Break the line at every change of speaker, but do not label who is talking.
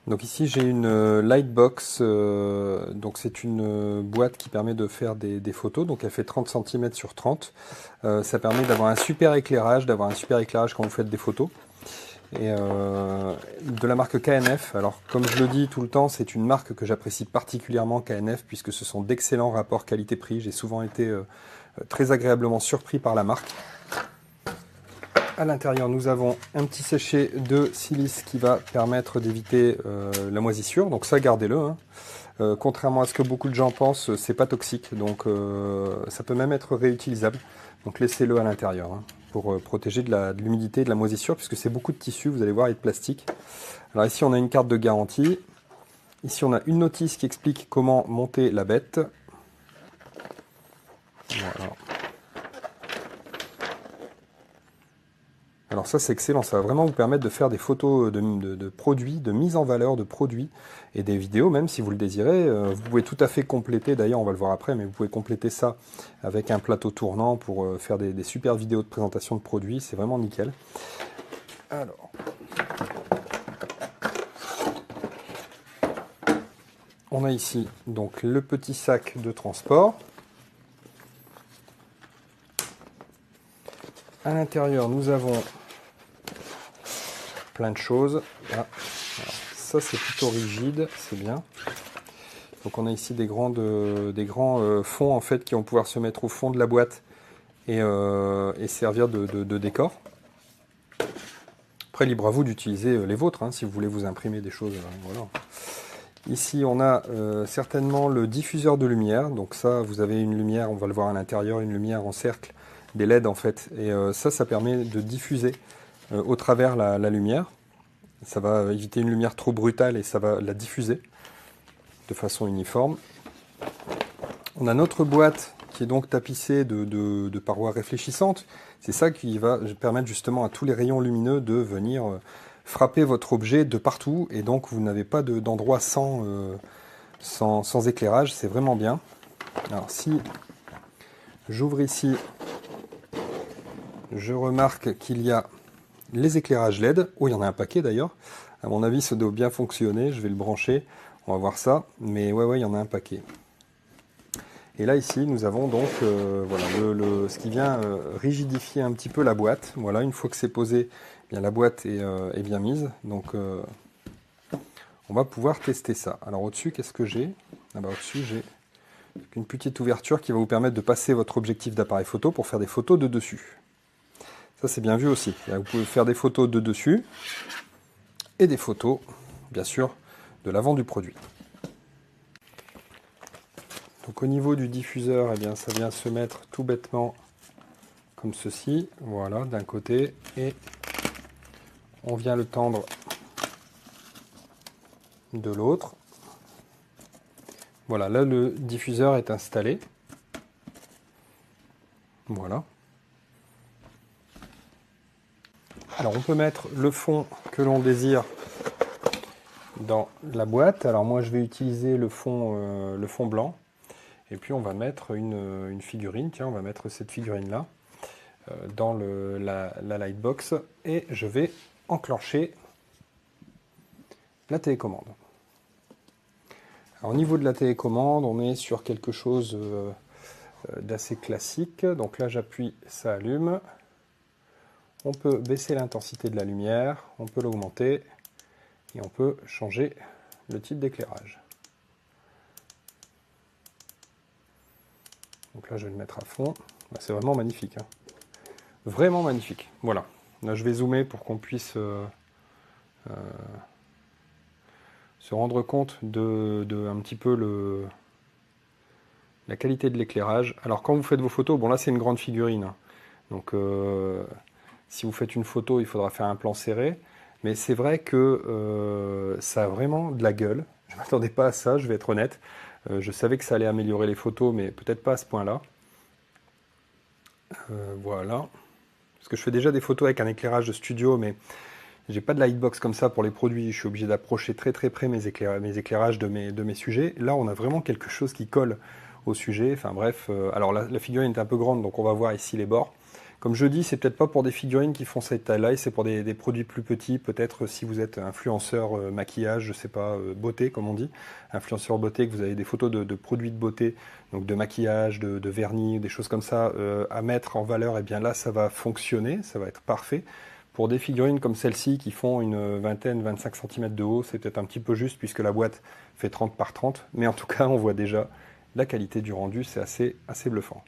Donc ici j'ai une Lightbox, donc c'est une boîte qui permet de faire des photos, donc elle fait 30 cm sur 30. Ça permet d'avoir un super éclairage, quand vous faites des photos. Et de la marque KNF, alors comme je le dis tout le temps, c'est une marque que j'apprécie particulièrement, KNF, puisque ce sont d'excellents rapports qualité-prix. J'ai souvent été très agréablement surpris par la marque. À l'intérieur, nous avons un petit sachet de silice qui va permettre d'éviter la moisissure. Donc ça, gardez-le, hein. Contrairement à ce que beaucoup de gens pensent, c'est pas toxique. Donc ça peut même être réutilisable. Donc laissez-le à l'intérieur, hein, pour protéger de l'humidité et de la moisissure, puisque c'est beaucoup de tissu, vous allez voir, et de plastique. Alors ici, on a une carte de garantie. Ici, on a une notice qui explique comment monter la bête. Voilà. Alors ça c'est excellent, ça va vraiment vous permettre de faire des photos de produits, de mise en valeur de produits et des vidéos même si vous le désirez. Vous pouvez tout à fait compléter, d'ailleurs on va le voir après, mais vous pouvez compléter ça avec un plateau tournant pour faire des super vidéos de présentation de produits, c'est vraiment nickel. Alors, on a ici donc le petit sac de transport. À l'intérieur nous avons plein de choses. Ah, ça c'est plutôt rigide, c'est bien. Donc on a ici des grands fonds en fait qui vont pouvoir se mettre au fond de la boîte et servir de décor. Après libre à vous d'utiliser les vôtres, hein, si vous voulez vous imprimer des choses. Voilà. Ici on a certainement le diffuseur de lumière. Donc ça vous avez une lumière, on va le voir à l'intérieur, une lumière en cercle, des LED en fait. Et ça permet de diffuser au travers la lumière. Ça va éviter une lumière trop brutale et ça va la diffuser de façon uniforme. On a notre boîte qui est donc tapissée de parois réfléchissantes. C'est ça qui va permettre justement à tous les rayons lumineux de venir frapper votre objet de partout et donc vous n'avez pas d'endroit sans éclairage, c'est vraiment bien. Alors si j'ouvre ici, je remarque qu'il y a les éclairages LED. Oh, il y en a un paquet d'ailleurs. À mon avis, ça doit bien fonctionner. Je vais le brancher. On va voir ça. Mais ouais, il y en a un paquet. Et là, ici, nous avons donc voilà, ce qui vient rigidifier un petit peu la boîte. Voilà, une fois que c'est posé, eh bien, la boîte est bien mise. Donc, on va pouvoir tester ça. Alors, au-dessus, qu'est-ce que j'ai? Ah bah, au-dessus, j'ai une petite ouverture qui va vous permettre de passer votre objectif d'appareil photo pour faire des photos de dessus. Ça, c'est bien vu aussi. Là, vous pouvez faire des photos de dessus et des photos, bien sûr, de l'avant du produit. Donc au niveau du diffuseur, eh bien, ça vient se mettre tout bêtement comme ceci. Voilà, d'un côté. Et on vient le tendre de l'autre. Voilà, là le diffuseur est installé. Voilà. Alors on peut mettre le fond que l'on désire dans la boîte. Alors moi je vais utiliser le fond blanc. Et puis on va mettre une figurine. Tiens, on va mettre cette figurine là dans la Lightbox. Et je vais enclencher la télécommande. Alors, au niveau de la télécommande, on est sur quelque chose d'assez classique. Donc là j'appuie, ça allume. On peut baisser l'intensité de la lumière, on peut l'augmenter et on peut changer le type d'éclairage. Donc là je vais le mettre à fond. C'est vraiment magnifique, hein. Vraiment magnifique. Voilà. Là je vais zoomer pour qu'on puisse se rendre compte de un petit peu la qualité de l'éclairage. Alors quand vous faites vos photos, bon là c'est une grande figurine, hein. Donc si vous faites une photo, il faudra faire un plan serré. Mais c'est vrai que ça a vraiment de la gueule. Je ne m'attendais pas à ça, je vais être honnête. Je savais que ça allait améliorer les photos, mais peut-être pas à ce point-là. Voilà. Parce que je fais déjà des photos avec un éclairage de studio, mais j'ai pas de lightbox comme ça pour les produits. Je suis obligé d'approcher très très près mes éclairages de mes sujets. Là, on a vraiment quelque chose qui colle au sujet. Enfin bref, alors la figurine est un peu grande, donc on va voir ici les bords. Comme je dis, c'est peut-être pas pour des figurines qui font cette taille-là, c'est pour des produits plus petits, peut-être si vous êtes influenceur maquillage, je sais pas, beauté comme on dit, influenceur beauté, que vous avez des photos de produits de beauté, donc de maquillage, de vernis, des choses comme ça à mettre en valeur, et bien là ça va fonctionner, ça va être parfait. Pour des figurines comme celle-ci qui font une vingtaine, 25 cm de haut, c'est peut-être un petit peu juste puisque la boîte fait 30 par 30, mais en tout cas on voit déjà la qualité du rendu, c'est assez bluffant.